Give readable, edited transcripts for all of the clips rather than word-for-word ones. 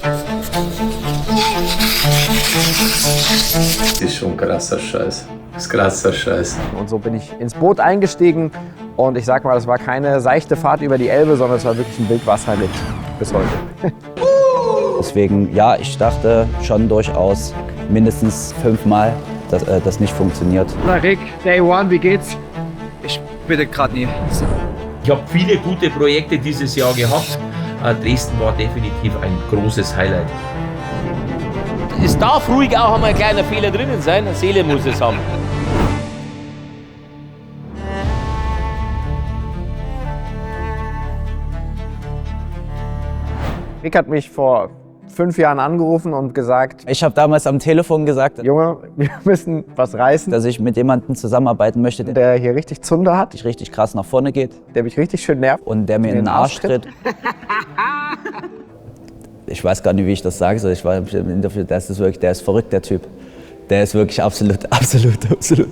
Das ist schon krasser Scheiß. Das ist krasser Scheiß. Und so bin ich ins Boot eingestiegen und ich sag mal, das war keine seichte Fahrt über die Elbe, sondern es war wirklich ein Wildwasserritt bis heute. Deswegen, ja, ich dachte schon durchaus mindestens 5-mal, dass das nicht funktioniert. Na Rick, Day One, wie geht's? Ich bitte gerade nie. Ich habe viele gute Projekte dieses Jahr gehabt. Dresden war definitiv ein großes Highlight. Es darf ruhig auch einmal ein kleiner Fehler drinnen sein, eine Seele muss es haben. Rick hat mich vor 5 Jahren angerufen und gesagt, Ich habe damals am Telefon gesagt, Junge, wir müssen was reißen, dass ich mit jemandem zusammenarbeiten möchte, der der hier richtig Zunder hat, richtig krass nach vorne geht der mich richtig schön nervt. und der mir in den Arsch tritt. Ich weiß gar nicht, wie ich das sagen soll. Ich war im Interview, der ist verrückt, der Typ. Der ist wirklich absolut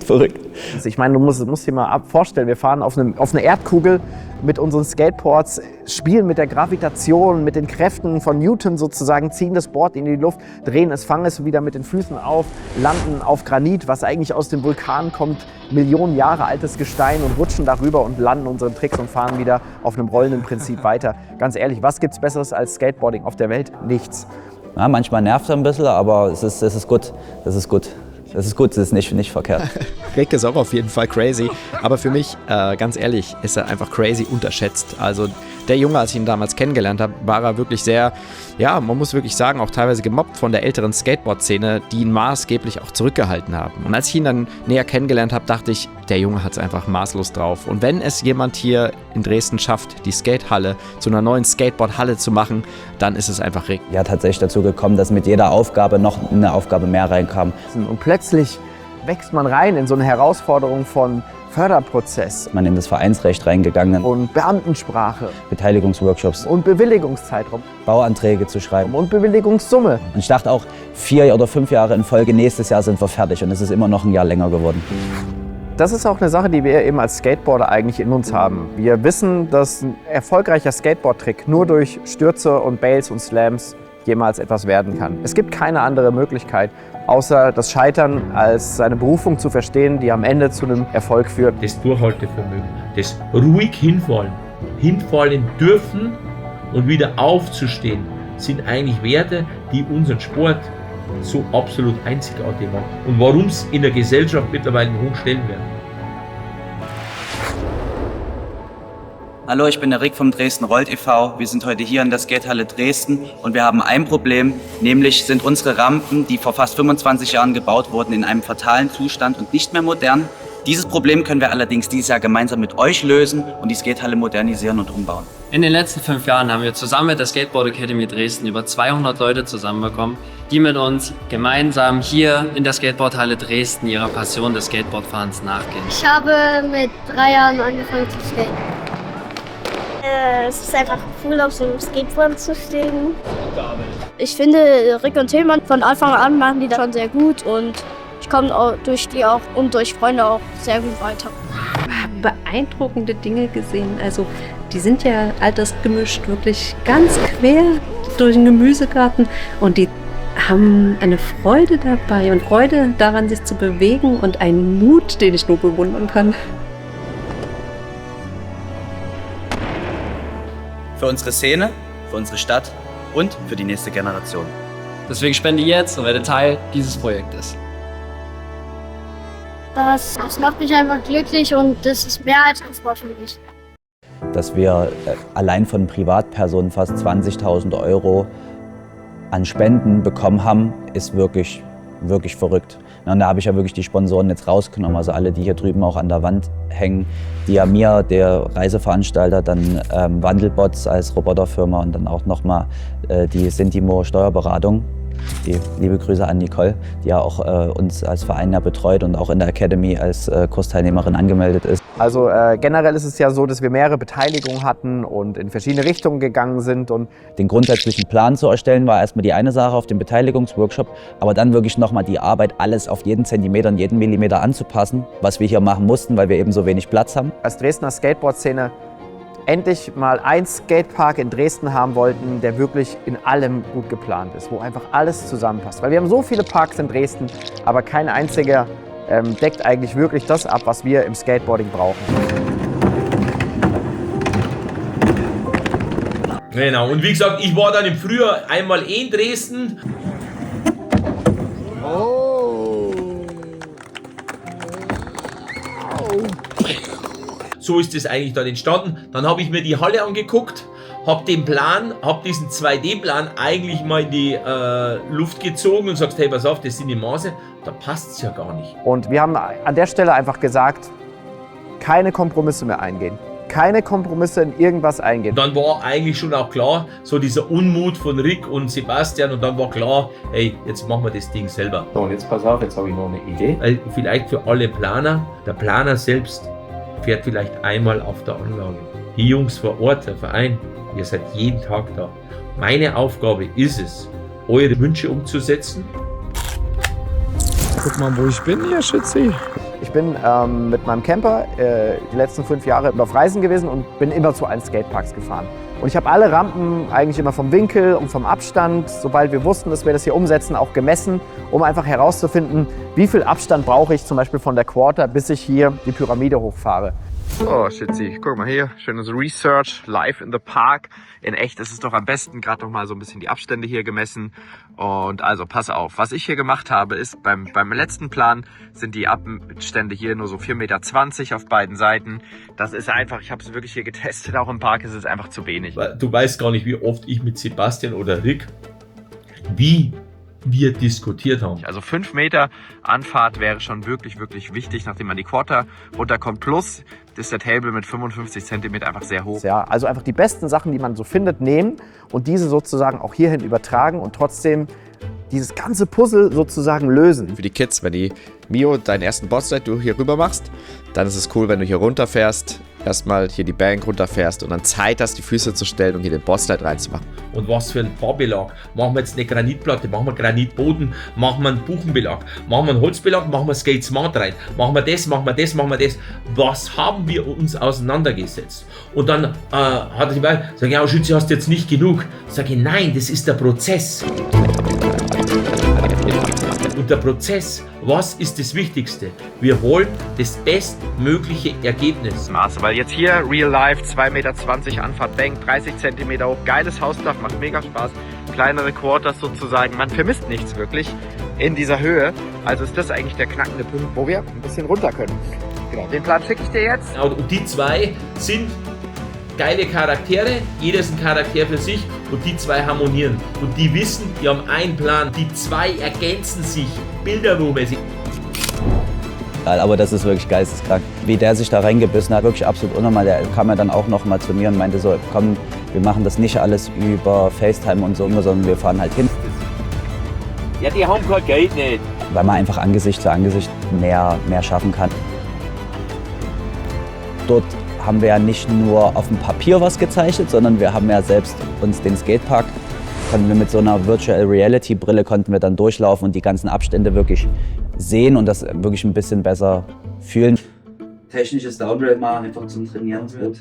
verrückt. Also ich meine, du musst dir mal vorstellen, wir fahren auf eine Erdkugel mit unseren Skateboards, spielen mit der Gravitation, mit den Kräften von Newton sozusagen, ziehen das Board in die Luft, drehen es, fangen es wieder mit den Füßen auf, landen auf Granit, was eigentlich aus dem Vulkan kommt, Millionen Jahre altes Gestein und rutschen darüber und landen unseren Tricks und fahren wieder auf einem rollenden Prinzip weiter. Ganz ehrlich, was gibt's Besseres als Skateboarding auf der Welt? Nichts. Ja, manchmal nervt es ein bisschen, aber es ist gut. Das ist gut. Das ist gut, das ist nicht verkehrt. Rick ist auch auf jeden Fall crazy, aber für mich, ganz ehrlich, ist er einfach crazy unterschätzt. Also der Junge, als ich ihn damals kennengelernt habe, war er wirklich sehr, ja, man muss wirklich sagen, auch teilweise gemobbt von der älteren Skateboard-Szene, die ihn maßgeblich auch zurückgehalten haben. Und als ich ihn dann näher kennengelernt habe, dachte ich, der Junge hat es einfach maßlos drauf. Und wenn es jemand hier in Dresden schafft, die Skatehalle zu einer neuen Skateboard-Halle zu machen, dann ist es einfach Rick. Ja, tatsächlich dazu gekommen, dass mit jeder Aufgabe noch eine Aufgabe mehr reinkam. Und plötzlich wächst man rein in so eine Herausforderung von Förderprozess Man in das Vereinsrecht reingegangen, und Beamtensprache Beteiligungsworkshops, und Bewilligungszeitraum Bauanträge zu schreiben. und Bewilligungssumme. Und ich dachte auch, 4 oder 5 Jahre in Folge, nächstes Jahr sind wir fertig. Und es ist immer noch ein Jahr länger geworden. Das ist auch eine Sache, die wir eben als Skateboarder eigentlich in uns haben. Wir wissen, dass ein erfolgreicher Skateboard-Trick nur durch Stürze und Bails und Slams jemals etwas werden kann. Es gibt keine andere Möglichkeit, außer das Scheitern als seine Berufung zu verstehen, die am Ende zu einem Erfolg führt. Das Durchhaltevermögen, das ruhig hinfallen dürfen und wieder aufzustehen, sind eigentlich Werte, die unseren Sport so absolut einzigartig machen und warum es in der Gesellschaft mittlerweile einen hohen Stellenwert hat. Hallo, ich bin der Rick vom Dresden Rollt e.V. Wir sind heute hier in der Skatehalle Dresden und wir haben ein Problem, nämlich sind unsere Rampen, die vor fast 25 Jahren gebaut wurden, in einem fatalen Zustand und nicht mehr modern. Dieses Problem können wir allerdings dieses Jahr gemeinsam mit euch lösen und die Skatehalle modernisieren und umbauen. In den letzten 5 Jahren haben wir zusammen mit der Skateboard Academy Dresden über 200 Leute zusammenbekommen, die mit uns gemeinsam hier in der Skateboardhalle Dresden ihrer Passion des Skateboardfahrens nachgehen. Ich habe mit 3 Jahren angefangen zu skaten. Es ist einfach cool, auf so einem Skateboard zu stehen. Ich finde, Rick und Tillmann von Anfang an machen die das schon sehr gut und ich komme auch durch die auch und durch Freunde auch sehr gut weiter. Beeindruckende Dinge gesehen. Also die sind ja altersgemischt wirklich ganz quer durch den Gemüsegarten und die haben eine Freude dabei und Freude daran, sich zu bewegen und einen Mut, den ich nur bewundern kann. Für unsere Szene, für unsere Stadt und für die nächste Generation. Deswegen spende jetzt und werde Teil dieses Projektes. Das macht mich einfach glücklich und das ist mehr als Fußball für mich. Dass wir allein von Privatpersonen fast 20.000 Euro an Spenden bekommen haben, ist wirklich verrückt. Und da habe ich ja wirklich die Sponsoren jetzt rausgenommen, also alle, die hier drüben auch an der Wand hängen. Diamir, der Reiseveranstalter, dann Wandelbots als Roboterfirma und dann auch nochmal die Sintimo Steuerberatung. Die liebe Grüße an Nicole, die ja auch uns als Verein ja betreut und auch in der Academy als Kursteilnehmerin angemeldet ist. Also generell ist es ja so, dass wir mehrere Beteiligungen hatten und in verschiedene Richtungen gegangen sind. Und den grundsätzlichen Plan zu erstellen war erstmal die eine Sache auf dem Beteiligungsworkshop, aber dann wirklich nochmal die Arbeit, alles auf jeden Zentimeter und jeden Millimeter anzupassen, was wir hier machen mussten, weil wir eben so wenig Platz haben. Als Dresdner Skateboard-Szene endlich mal einen Skatepark in Dresden haben wollten, der wirklich in allem gut geplant ist, wo einfach alles zusammenpasst. Weil wir haben so viele Parks in Dresden, aber kein einziger deckt eigentlich wirklich das ab, was wir im Skateboarding brauchen. Genau, und wie gesagt, ich war dann im Frühjahr einmal in Dresden. So ist es eigentlich dann entstanden. Dann habe ich mir die Halle angeguckt, habe den Plan, habe diesen 2D-Plan eigentlich mal in die Luft gezogen und sagst, hey, pass auf, das sind die Maße, da passt es ja gar nicht. Und wir haben an der Stelle einfach gesagt, keine Kompromisse mehr eingehen. Keine Kompromisse in irgendwas eingehen. Dann war eigentlich schon auch klar, so dieser Unmut von Rick und Sebastian, und dann war klar, hey, jetzt machen wir das Ding selber. So, und jetzt pass auf, jetzt habe ich noch eine Idee. Weil vielleicht für alle Planer, der Planer selbst fährt vielleicht einmal auf der Anlage. Die Jungs vor Ort, der Verein, ihr seid jeden Tag da. Meine Aufgabe ist es, eure Wünsche umzusetzen. Guck mal, wo ich bin hier, Schützi. Ich bin mit meinem Camper die letzten 5 Jahre auf Reisen gewesen und bin immer zu allen Skateparks gefahren. Und ich habe alle Rampen eigentlich immer vom Winkel und vom Abstand, sobald wir wussten, dass wir das hier umsetzen, auch gemessen, um einfach herauszufinden, wie viel Abstand brauche ich zum Beispiel von der Quarter, bis ich hier die Pyramide hochfahre. Oh, Schützi, guck mal hier, schönes Research, live in the park. In echt ist es doch am besten, gerade noch mal so ein bisschen die Abstände hier gemessen. Und also, pass auf, was ich hier gemacht habe, ist, beim letzten Plan sind die Abstände hier nur so 4,20 Meter auf beiden Seiten. Das ist einfach, ich habe es wirklich hier getestet, auch im Park ist es einfach zu wenig. Du weißt gar nicht, wie oft ich mit Sebastian oder Rick, wie wir diskutiert haben. Also 5 Meter Anfahrt wäre schon wirklich, wirklich wichtig, nachdem man die Quarter runterkommt. Plus ist der Table mit 55 cm einfach sehr hoch. Ja, also einfach die besten Sachen, die man so findet, nehmen und diese sozusagen auch hierhin übertragen und trotzdem dieses ganze Puzzle sozusagen lösen. Für die Kids, wenn die Mio deinen ersten Boardslide du hier rüber machst, dann ist es cool, wenn du hier runterfährst, erstmal hier die Bank runterfährst und dann Zeit hast, die Füße zu stellen und hier den Boardslide reinzumachen. Und was für ein Fahrbelag? Machen wir jetzt eine Granitplatte, machen wir Granitboden, machen wir einen Buchenbelag, machen wir einen Holzbelag, machen wir Skate Smart rein, machen wir das, machen wir das, machen wir das. Was haben wir uns auseinandergesetzt? Und dann hat er gesagt, ja, Schütze, hast du jetzt nicht genug? Sag ich, nein, das ist der Prozess. Und der Prozess, was ist das Wichtigste? Wir wollen das bestmögliche Ergebnis. Weil jetzt hier Real Life, 2,20 Meter Anfahrt, Bank, 30 cm hoch, geiles Hausdach, macht mega Spaß. Kleinere Quarters sozusagen, man vermisst nichts wirklich in dieser Höhe. Also ist das eigentlich der knackende Punkt, wo wir ein bisschen runter können. Genau, den Plan schicke ich dir jetzt. Und die zwei sind geile Charaktere, jeder ist ein Charakter für sich und die zwei harmonieren. Und die wissen, die haben einen Plan, die zwei ergänzen sich, bilderbuchmäßig. Aber das ist wirklich geisteskrank. Wie der sich da reingebissen hat, wirklich absolut unnormal. Der kam ja dann auch noch mal zu mir und meinte so, komm, wir machen das nicht alles über FaceTime und so, sondern wir fahren halt hin. Ja, die haben kein Geld nicht. Weil man einfach Angesicht zu Angesicht mehr schaffen kann. Dort haben wir ja nicht nur auf dem Papier was gezeichnet, sondern wir haben ja selbst uns den Skatepark, konnten wir mit so einer Virtual Reality Brille konnten wir dann durchlaufen und die ganzen Abstände wirklich sehen und das wirklich ein bisschen besser fühlen. Technisches Downrail mal einfach zum Trainieren wird.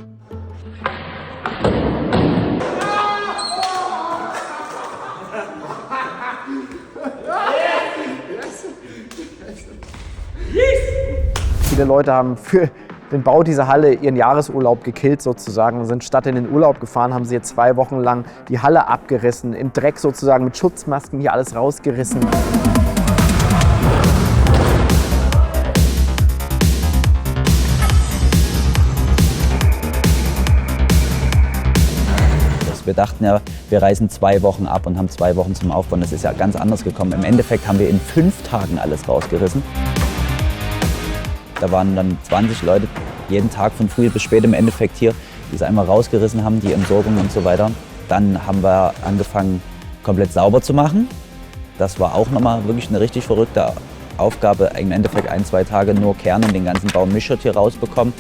Viele Leute haben für den Bau dieser Halle ihren Jahresurlaub gekillt sozusagen, sind statt in den Urlaub gefahren, haben sie jetzt 2 Wochen lang die Halle abgerissen, im Dreck sozusagen mit Schutzmasken hier alles rausgerissen. Wir dachten ja, wir reisen 2 Wochen ab und haben 2 Wochen zum Aufbauen. Das ist ja ganz anders gekommen. Im Endeffekt haben wir in 5 Tagen alles rausgerissen. Da waren dann 20 Leute jeden Tag von früh bis spät im Endeffekt hier, die es einmal rausgerissen haben, die Entsorgung und so weiter. Dann haben wir angefangen, komplett sauber zu machen. Das war auch nochmal wirklich eine richtig verrückte Aufgabe. Im Endeffekt 1-2 Tage nur Kern und den ganzen Baummischert hier rausbekommen.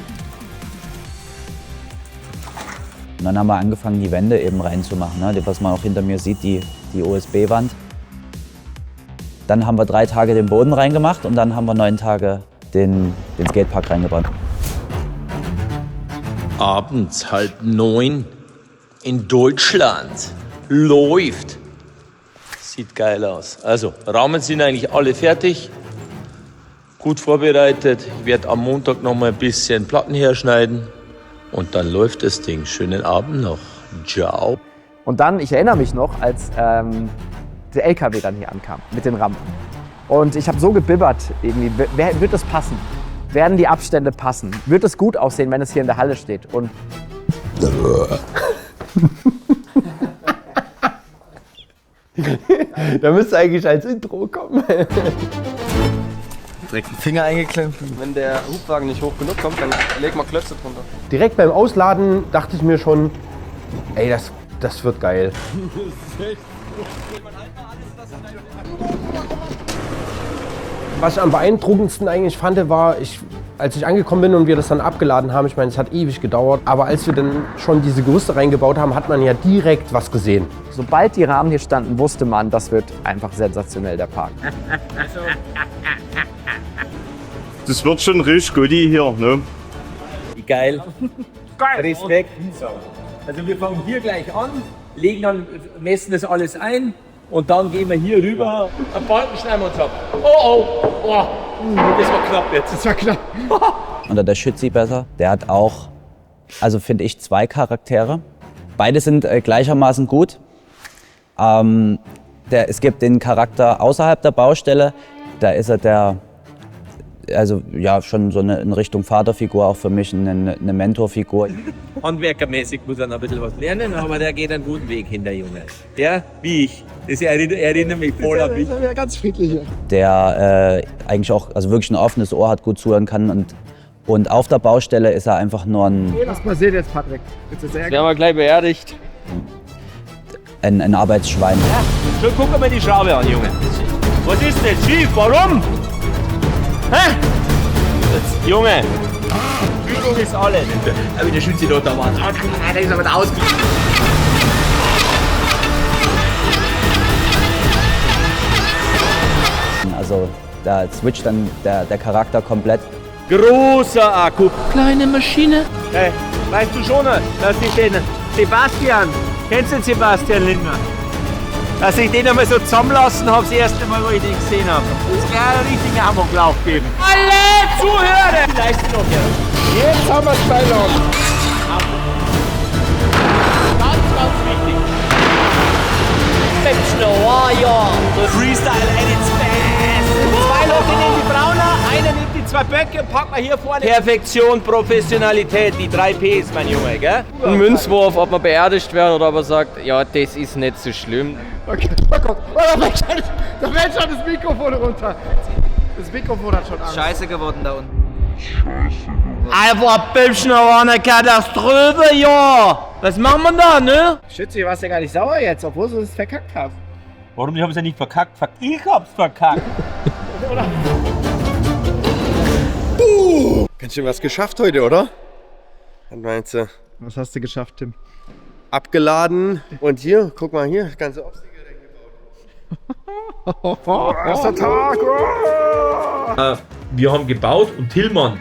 Und dann haben wir angefangen, die Wände eben reinzumachen, ne? Was man auch hinter mir sieht, die OSB-Wand. Dann haben wir 3 Tage den Boden reingemacht und dann haben wir 9 Tage den Skatepark reingebaut. abends 8:30 in Deutschland läuft. Sieht geil aus. Also, Rahmen sind eigentlich alle fertig. Gut vorbereitet. Ich werde am Montag noch mal ein bisschen Platten herschneiden. Und dann läuft das Ding. Schönen Abend noch. Ciao. Und dann, ich erinnere mich noch, als der LKW dann hier ankam mit den Rampen. Und ich habe so gebibbert, irgendwie, wird das passen? Werden die Abstände passen? Wird es gut aussehen, wenn es hier in der Halle steht? Und da müsste eigentlich als Intro kommen. Direkt den Finger eingeklemmt. Wenn der Hubwagen nicht hoch genug kommt, dann leg mal Klötze drunter. Direkt beim Ausladen dachte ich mir schon, ey, das wird geil. Was ich am beeindruckendsten eigentlich fand, war, als ich angekommen bin und wir das dann abgeladen haben, ich meine, es hat ewig gedauert, aber als wir dann schon diese Gerüste reingebaut haben, hat man ja direkt was gesehen. sobald die Rahmen hier standen, wusste man, das wird einfach sensationell, der Park. Das wird schon richtig gut hier, ne? Geil. Respekt. Also wir fangen hier gleich an, legen dann, messen das alles ein und dann gehen wir hier rüber, am Balken schneiden wir uns ab. Oh, das war knapp jetzt. Das war knapp. Oder der Schützi besser, der hat auch, also finde ich, 2 Charaktere. Beide sind gleichermaßen gut. Es gibt den Charakter außerhalb der Baustelle, da ist er also ja, schon so in Richtung Vaterfigur auch für mich, eine Mentorfigur. Handwerkermäßig muss er noch ein bisschen was lernen, aber der geht einen guten Weg hin, der Junge. Der, wie ich. Das erinnert mich voll an mich. Das ist ja ganz friedlich. Der eigentlich auch, also wirklich ein offenes Ohr hat, gut zuhören kann und auf der Baustelle ist er einfach nur Was passiert jetzt, Patrick? Werden wir gleich beerdigt. ein Arbeitsschwein. Ja, schon guck mal die Schraube an, Junge. Was ist denn schief? Warum? Hä? Jetzt, Junge! Übung ist alles. Aber der Schütze dort da war. Der ist aber da ausgegangen. Also da switcht dann der Charakter komplett. Großer Akku. Kleine Maschine. Hey, weißt du schon, dass ich den Sebastian, kennst du den Sebastian Lindner? Dass ich den einmal so zusammenlassen habe, das erste Mal, wo ich den gesehen habe. Das wäre ein richtiger Amoklauf geben. Alle Zuhörer! Vielleicht noch hier. Jetzt haben wir es bei uns. Ganz, ganz wichtig. Exceptional Warrior. Freestyle at its best. 2 Leute nehmen die Brauner, einer nimmt die 2 Böcke und packt mal hier vorne. Perfektion, Professionalität, die 3 Ps, mein Junge, gell? Ein Münzwurf, ob man beerdigt wird oder ob man sagt, ja, das ist nicht so schlimm. Okay, oh Gott, da fällt schon das Mikrofon runter. Das Mikrofon hat schon Angst. Scheiße geworden da unten. Einfach Bildschirm war eine Katastrophe, ja! Was machen wir da, ne? Schütze, du warst ja gar nicht sauer jetzt, obwohl du es verkackt hast. Warum? Ich hab's ja nicht verkackt. Ich hab's verkackt. Ganz schön was geschafft heute, oder? Was meinst du? Was hast du geschafft, Tim? Abgeladen und hier, guck mal hier, das ganze Obstacle gebaut. Erster Tag! Wir haben gebaut und Tillmann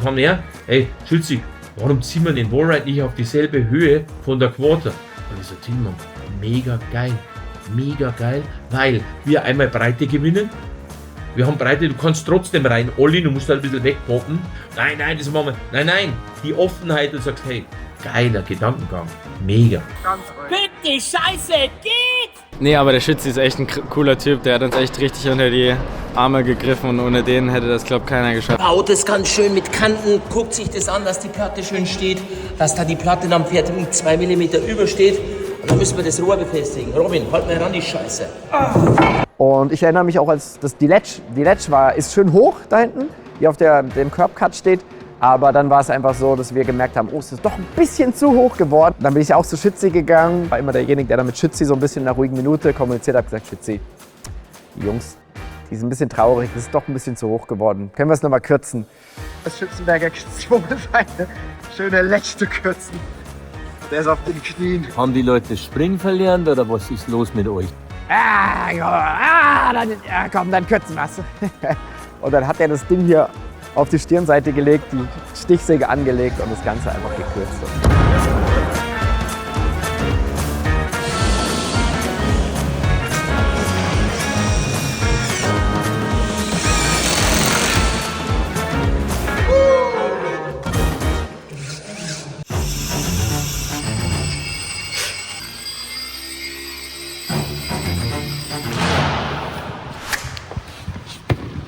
kam her, hey Schützi, warum ziehen wir den Wallride nicht auf dieselbe Höhe von der Quarter? Und ich so, Tillmann, mega geil, weil wir einmal Breite gewinnen. Wir haben Breite, du kannst trotzdem rein, Olli, du musst halt ein bisschen wegpoppen. Nein, das machen wir. Nein, die Offenheit, du sagst, hey, geiler Gedankengang, mega. Bitte, Scheiße, geht! Nee, aber der Schützi ist echt ein cooler Typ. Der hat uns echt richtig unter die Arme gegriffen und ohne den hätte das, glaube ich, keiner geschafft. Baut es ganz schön mit Kanten, guckt sich das an, dass die Platte schön steht, dass da die Platte am Pferd 2 mm übersteht. Und dann müssen wir das Rohr befestigen. Robin, halt mal ran die Scheiße. Und ich erinnere mich auch, als die Ledge ist schön hoch da hinten, die auf dem Curbcut steht. Aber dann war es einfach so, dass wir gemerkt haben, oh, es ist doch ein bisschen zu hoch geworden. Dann bin ich auch zu Schützi gegangen. War immer derjenige, der dann mit Schützi so ein bisschen in einer ruhigen Minute kommuniziert hat. Gesagt, Schützi, die Jungs, die sind ein bisschen traurig, das ist doch ein bisschen zu hoch geworden. Können wir es nochmal kürzen? Das Schützenberger gezwungen, eine schöne Ledge zu kürzen. Der ist auf den Knien. Haben die Leute Springen verlernt oder was ist los mit euch? Komm, dann kürzen wir's. Und dann hat er das Ding hier auf die Stirnseite gelegt, die Stichsäge angelegt und das Ganze einfach gekürzt.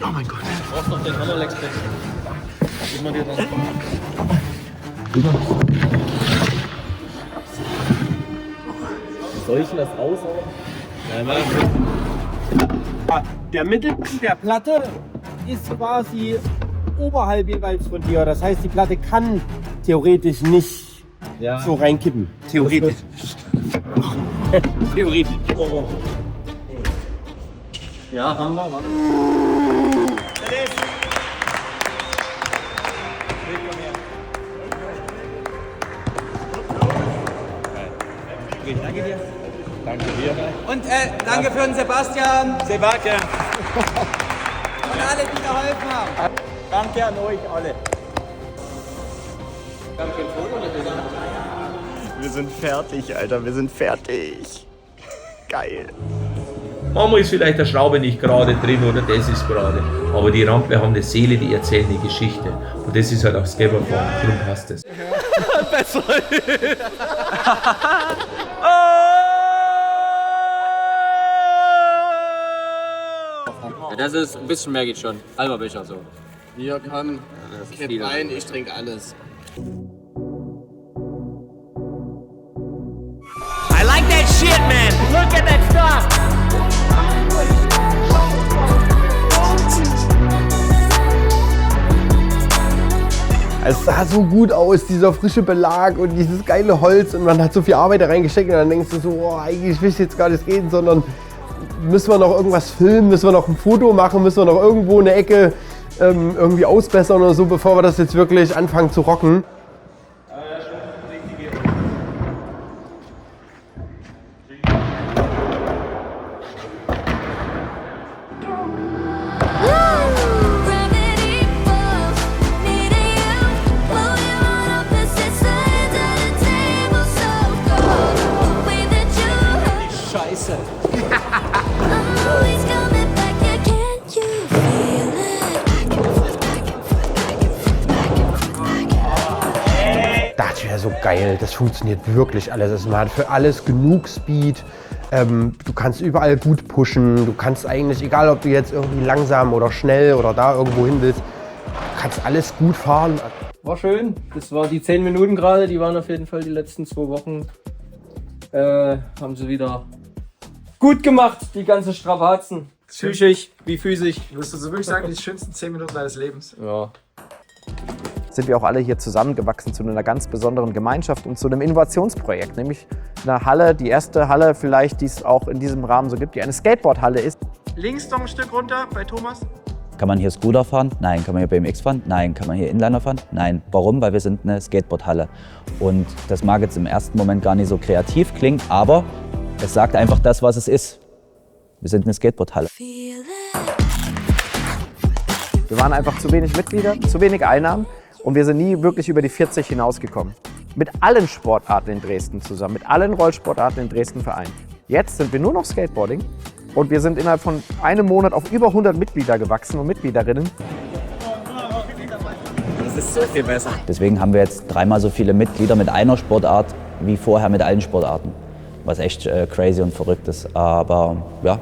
Oh mein Gott. Du brauchst noch den Hammerlex-Pack. Gib mal dir das. Soll ich das raushauen? Der Mittelpunkt der Platte ist quasi oberhalb jeweils von dir. Das heißt, die Platte kann theoretisch nicht so reinkippen. Theoretisch. Theoretisch. Oh. Ja, haben wir. Warte. Danke dir. Danke dir. Und danke für den Sebastian. Sebastian. Und alle, die geholfen haben. Danke an euch alle. Wir sind fertig, Alter, wir sind fertig. Geil. Manchmal ist vielleicht der Schraube nicht gerade drin oder das ist gerade. Aber die Rampe haben eine Seele, die erzählen eine Geschichte. Und das ist halt auch Skateboardfahren. Darum passt es. Besser. Ja, das ist ein bisschen mehr geht schon. Halber Becher so. Hier kann Cat Wein, ich trinke alles. I like that shit, man. Look at that stuff. Es sah so gut aus, dieser frische Belag und dieses geile Holz und man hat so viel Arbeit da reingesteckt und dann denkst du so, oh, eigentlich will ich jetzt gar nicht gehen, sondern müssen wir noch irgendwas filmen, müssen wir noch ein Foto machen, müssen wir noch irgendwo eine Ecke irgendwie ausbessern oder so, bevor wir das jetzt wirklich anfangen zu rocken. Scheiße. Das wäre so geil, das funktioniert wirklich alles. Also man hat für alles genug Speed, du kannst überall gut pushen, du kannst eigentlich, egal ob du jetzt irgendwie langsam oder schnell oder da irgendwo hin willst, du kannst alles gut fahren. War schön, das war die 10 Minuten gerade, die waren auf jeden Fall die letzten 2 Wochen. Haben sie wieder gut gemacht, die ganzen Strapazen. Psychisch wie physisch. Würdest du so wirklich sagen, die schönsten 10 Minuten deines Lebens? Ja. Sind wir auch alle hier zusammengewachsen zu einer ganz besonderen Gemeinschaft und zu einem Innovationsprojekt, nämlich einer Halle, die erste Halle vielleicht, die es auch in diesem Rahmen so gibt, die eine Skateboardhalle ist. Links noch ein Stück runter bei Thomas. Kann man hier Scooter fahren? Nein. Kann man hier BMX fahren? Nein. Kann man hier Inliner fahren? Nein. Warum? Weil wir sind eine Skateboardhalle. Und das mag jetzt im ersten Moment gar nicht so kreativ klingen, aber es sagt einfach das, was es ist. Wir sind eine Skateboardhalle. Wir waren einfach zu wenig Mitglieder, zu wenig Einnahmen und wir sind nie wirklich über die 40 hinausgekommen. Mit allen Sportarten in Dresden zusammen, mit allen Rollsportarten in Dresden vereint. Jetzt sind wir nur noch Skateboarding und wir sind innerhalb von einem Monat auf über 100 Mitglieder gewachsen und Mitgliederinnen. Das ist so viel besser. Deswegen haben wir jetzt 3-mal so viele Mitglieder mit einer Sportart wie vorher mit allen Sportarten. Was echt crazy und verrückt ist. Aber ja,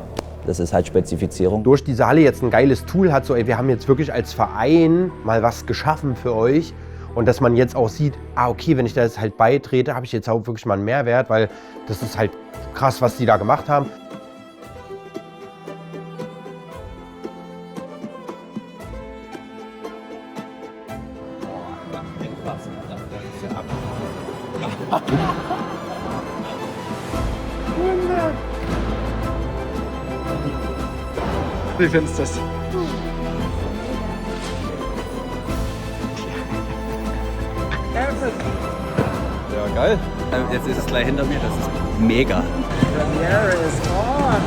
das ist halt Spezifizierung. Durch diese Halle jetzt ein geiles Tool hat, so ey, wir haben jetzt wirklich als Verein mal was geschaffen für euch. Und dass man jetzt auch sieht, okay, wenn ich da jetzt halt beitrete, habe ich jetzt auch wirklich mal einen Mehrwert, weil das ist halt krass, was die da gemacht haben. Wie findest du das? Ja, geil. Jetzt ist es gleich hinter mir, das ist mega. Premiere ist on!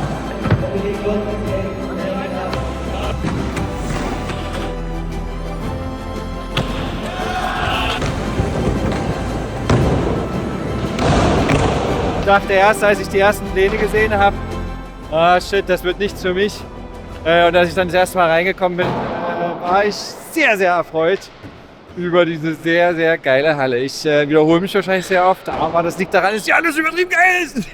dachte erst, als ich die ersten Pläne gesehen habe, shit, das wird nichts für mich. Und als ich dann das erste Mal reingekommen bin, war ich sehr, sehr erfreut über diese sehr, sehr geile Halle. Ich wiederhole mich wahrscheinlich sehr oft, aber das liegt daran, dass die alles übertrieben geil ist.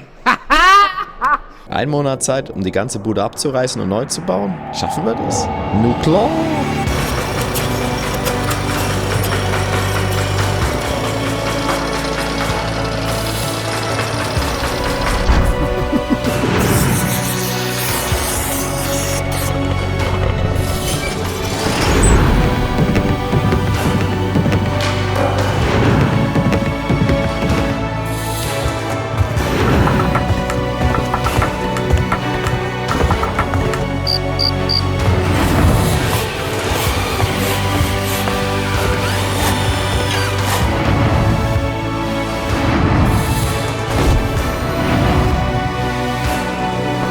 1 Monat Zeit, um die ganze Bude abzureißen und neu zu bauen? Schaffen wir das? Nu klar!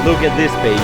Look at this, baby.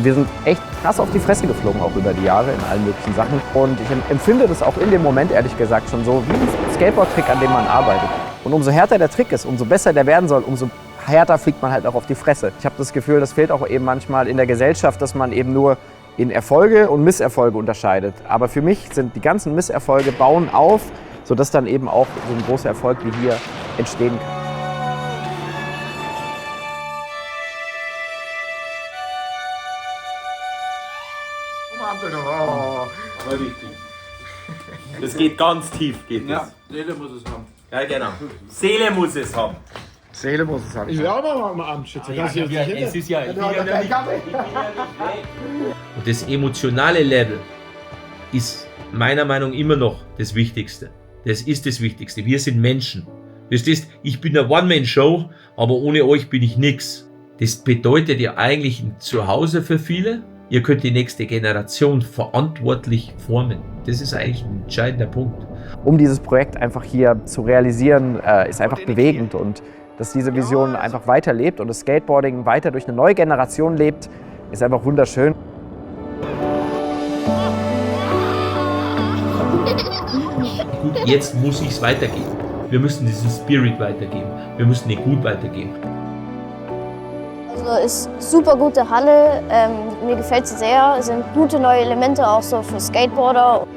Wir sind echt krass auf die Fresse geflogen, auch über die Jahre in allen möglichen Sachen. Und ich empfinde das auch in dem Moment, ehrlich gesagt, schon so wie ein Skateboard-Trick, an dem man arbeitet. Und umso härter der Trick ist, umso besser der werden soll, umso härter fliegt man halt auch auf die Fresse. Ich habe das Gefühl, das fehlt auch eben manchmal in der Gesellschaft, dass man eben nur in Erfolge und Misserfolge unterscheidet. Aber für mich sind die ganzen Misserfolge bauen auf, sodass dann eben auch so ein großer Erfolg wie hier entstehen kann. Aber richtig. Das geht ganz tief, geht das. Ja, Seele muss es haben. Ja, genau. Seele muss es haben. Seele muss es haben. Ich will auch noch mal Abendschütze. Es ist ja und das emotionale Level ist meiner Meinung nach immer noch das Wichtigste. Das ist das Wichtigste. Wir sind Menschen. Das ist, ich bin eine One-Man-Show, aber ohne euch bin ich nix. Das bedeutet ja eigentlich ein Zuhause für viele. Ihr könnt die nächste Generation verantwortlich formen. Das ist eigentlich ein entscheidender Punkt. Um dieses Projekt einfach hier zu realisieren, ist einfach bewegend. Und dass diese Vision einfach weiterlebt und das Skateboarding weiter durch eine neue Generation lebt, ist einfach wunderschön. Gut, jetzt muss es weitergehen. Wir müssen diesen Spirit weitergeben. Wir müssen den gut weitergeben. Also ist super gute Halle, mir gefällt sie sehr. Es sind gute neue Elemente auch so für Skateboarder.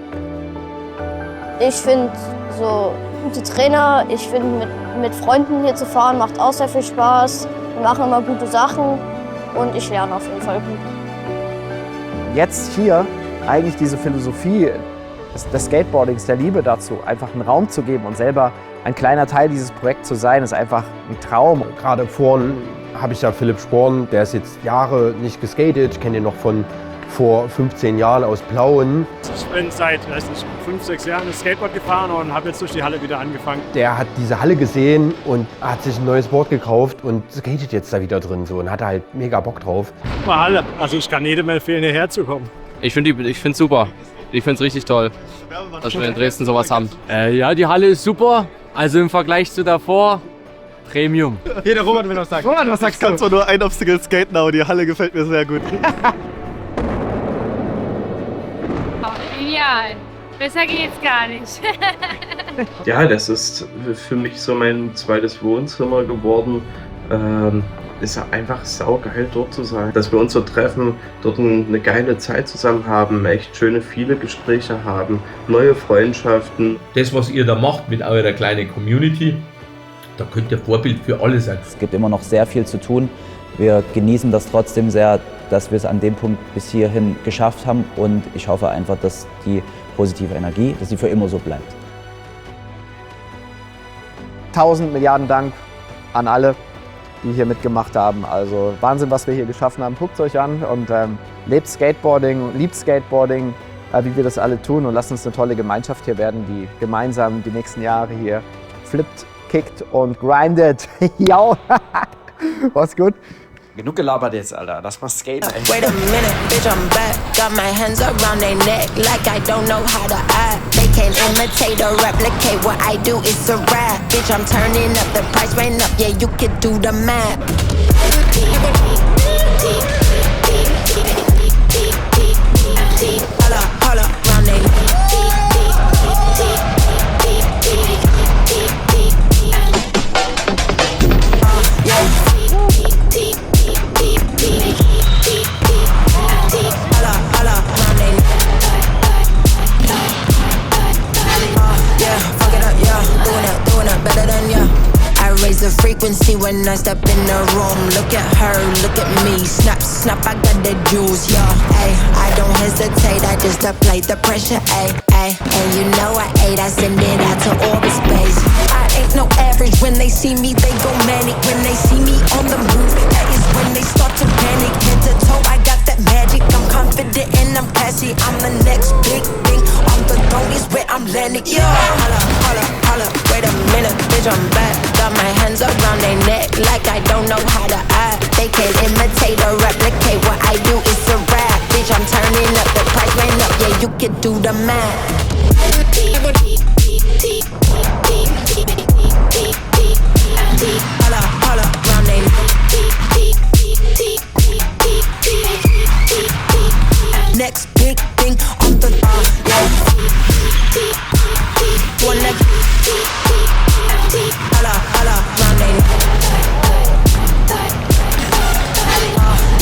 Ich finde so gute Trainer, ich finde mit Freunden hier zu fahren macht auch sehr viel Spaß. Wir machen immer gute Sachen und ich lerne auf jeden Fall gut. Jetzt hier eigentlich diese Philosophie des Skateboardings, der Liebe dazu, einfach einen Raum zu geben und selber ein kleiner Teil dieses Projekts zu sein, ist einfach ein Traum. Gerade vorhin habe ich ja Philipp Sporn, der ist jetzt Jahre nicht geskatet. Ich kenne ihn noch von vor 15 Jahren aus Plauen. Ich bin seit 5, 6 Jahren das Skateboard gefahren und habe jetzt durch die Halle wieder angefangen. Der hat diese Halle gesehen und hat sich ein neues Board gekauft und skatet jetzt da wieder drin so und hatte halt mega Bock drauf. Super Halle, also ich kann jedem empfehlen, hierher zu kommen. Ich finde es super. Ich finde es richtig toll, dass wir in Dresden sowas haben. Ja, die Halle ist super. Also im Vergleich zu davor, Premium. Hier, der Robert will was sagen. Robert, was sagst du? Ich kann zwar nur ein Obstacle skaten, aber die Halle gefällt mir sehr gut. Genial. Besser geht's gar nicht. Ja, das ist für mich so mein zweites Wohnzimmer geworden. Ist einfach saugeil dort zu sein. Dass wir uns so treffen, dort eine geile Zeit zusammen haben, echt schöne, viele Gespräche haben, neue Freundschaften. Das, was ihr da macht mit eurer kleinen Community, da könnt ihr Vorbild für alle sein. Es gibt immer noch sehr viel zu tun. Wir genießen das trotzdem sehr, dass wir es an dem Punkt bis hierhin geschafft haben und ich hoffe einfach, dass die positive Energie, dass sie für immer so bleibt. 1000 Milliarden Dank an alle, die hier mitgemacht haben. Also Wahnsinn, was wir hier geschaffen haben. Guckt euch an und lebt Skateboarding, liebt Skateboarding, wie wir das alle tun und lasst uns eine tolle Gemeinschaft hier werden, die gemeinsam die nächsten Jahre hier flippt, kickt und grindet. Jo, war's gut. Genug gelabert jetzt, Alter. Das war Skate. Wait a minute, bitch, I'm back. Got my hands around their neck like I don't know how to act. They can't imitate or replicate what I do, it's a rap. Bitch, I'm turning up, the price went up, yeah, you could do the math. Holla, round their neck. Raise the frequency when I step in the room. Look at her, look at me. Snap, snap, I got the juice, yeah. Ay, I don't hesitate, I just apply the pressure, ay, ay. And you know I ate, I send it out to orbit space. I ain't no average, when they see me, they go manic. When they see me on the move, that is when they start to panic. Head to toe, I got that magic. I'm confident and I'm classy. I'm the next big thing. I'm the throne is where I'm landing, yeah. Holla, wait a minute, bitch, I'm back. Got my hands around their neck like I don't know how to act. They can't imitate or replicate what I do, it's a rap. Bitch, I'm turning up, the price went up, yeah, you could do the math. Holla, round their next big thing on the yeah. Wanna holla, round they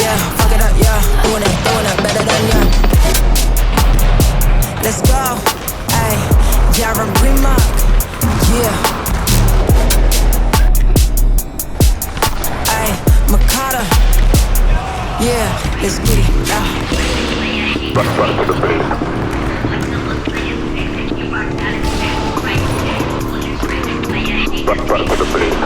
yeah, fuck it up, yeah. Doing it better than ya. Let's go, ayy. Yara Remark, yeah. Ayy, Makata, yeah. Let's get it, yeah. Run to the base. Run to the base.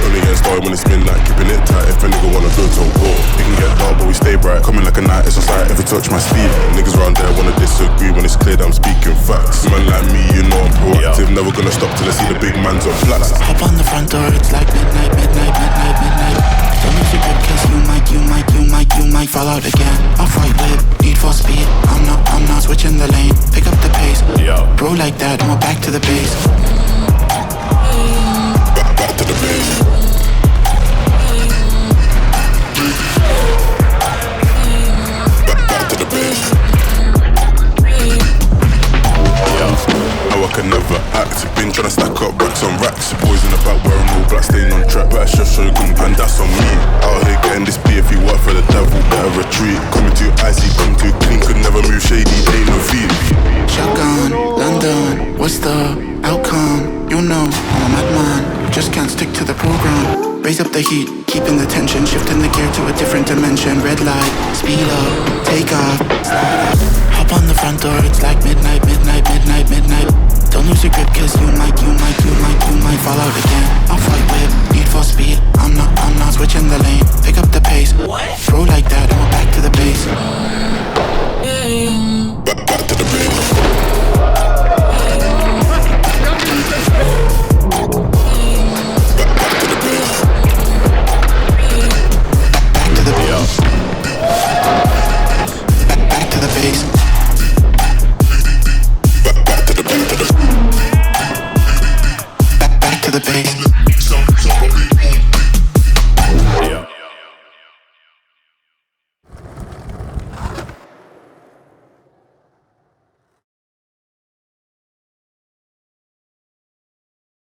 Only getting started when it's midnight, keeping it tight. If a nigga wanna go to war, it can get dark, but we stay bright. Coming like a knight, it's on sight. If you touch my sleeve, niggas around there wanna disagree when it's clear that I'm speaking facts. Man like me, you know I'm proactive. Never gonna stop till I see the big man's on flats. Hop on the front door, it's like midnight. Don't make your grip, cause you might fall out again. Off-white whip, need for speed. I'm not switching the lane. Pick up the pace. Bro like that, and we're back to the base. Back to the base. Back to the base. How I can never act. Been tryna stack up racks on racks. Boys in the back wearing all black, staying on track. Better just show gun pan, that's on me. Out here getting this beer. If you work for the devil, better retreat. Coming too icy, come too clean. Could never move shady, ain't no feet. Shotgun, London, what's the outcome? You know, I'm a madman, just can't stick to the program. Raise up the heat, keeping the tension, shifting the gear to a different dimension. Red light, speed up, take off, slide up. Hop on the front door, it's like midnight. Don't lose your grip, cause you might fall out again. Off-white whip, need for speed. I'm not switching the lane. Pick up the pace. Throw like that, and we're back to the base. Back to the base.